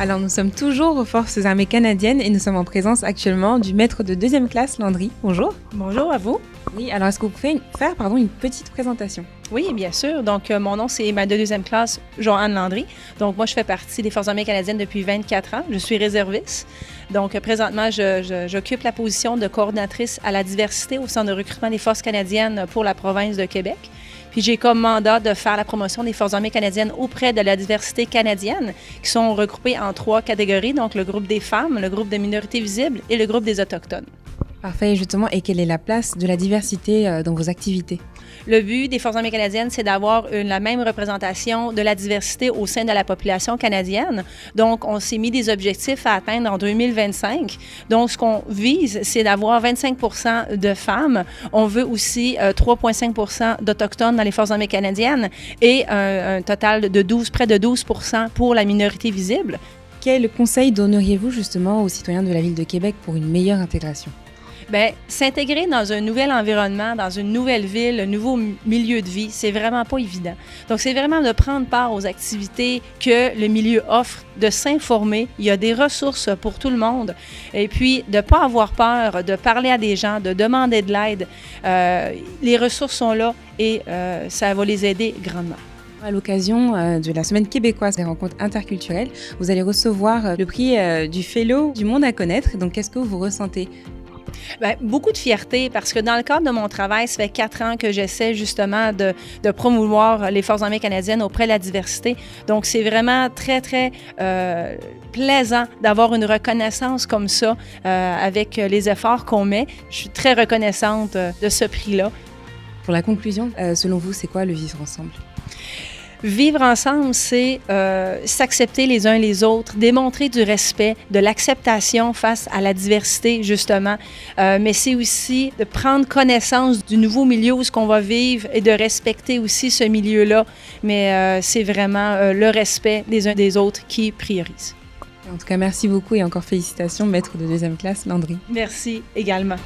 Alors nous sommes toujours aux Forces armées canadiennes et nous sommes en présence actuellement du maître de 2e classe, Landry. Bonjour. Bonjour à vous. Oui, alors est-ce que vous pouvez faire une petite présentation? Oui, bien sûr. Donc, mon nom, c'est ma de 2e classe, Joanne Landry. Donc, moi, je fais partie des Forces armées canadiennes depuis 24 ans. Je suis réserviste. Donc, présentement, j'occupe la position de coordinatrice à la diversité au Centre de recrutement des Forces canadiennes pour la province de Québec. Puis j'ai comme mandat de faire la promotion des Forces armées canadiennes auprès de la diversité canadienne, qui sont regroupées en 3 catégories, donc le groupe des femmes, le groupe des minorités visibles et le groupe des Autochtones. Parfait, justement. Et quelle est la place de la diversité dans vos activités? Le but des Forces armées canadiennes, c'est d'avoir la même représentation de la diversité au sein de la population canadienne. Donc, on s'est mis des objectifs à atteindre en 2025. Donc, ce qu'on vise, c'est d'avoir 25 % de femmes. On veut aussi 3,5 % d'Autochtones dans les Forces armées canadiennes et un total de près de 12 % pour la minorité visible. Quel conseil donneriez-vous justement aux citoyens de la Ville de Québec pour une meilleure intégration? Bien, s'intégrer dans un nouvel environnement, dans une nouvelle ville, un nouveau milieu de vie, c'est vraiment pas évident. Donc, c'est vraiment de prendre part aux activités que le milieu offre, de s'informer. Il y a des ressources pour tout le monde. Et puis, de ne pas avoir peur, de parler à des gens, de demander de l'aide. Les ressources sont là et ça va les aider grandement. À l'occasion de la Semaine québécoise des rencontres interculturelles, vous allez recevoir le prix du Fellow du monde à connaître. Donc, qu'est-ce que vous ressentez? Bien, beaucoup de fierté parce que dans le cadre de mon travail, ça fait 4 ans que j'essaie justement de promouvoir les Forces armées canadiennes auprès de la diversité. Donc, c'est vraiment très, très plaisant d'avoir une reconnaissance comme ça avec les efforts qu'on met. Je suis très reconnaissante de ce prix-là. Pour la conclusion, selon vous, c'est quoi le vivre ensemble? Vivre ensemble, c'est s'accepter les uns les autres, démontrer du respect, de l'acceptation face à la diversité, justement. Mais c'est aussi de prendre connaissance du nouveau milieu où on va vivre et de respecter aussi ce milieu-là. Mais c'est vraiment le respect des uns des autres qui priorise. En tout cas, merci beaucoup et encore félicitations, maître de 2e classe, Landry. Merci également.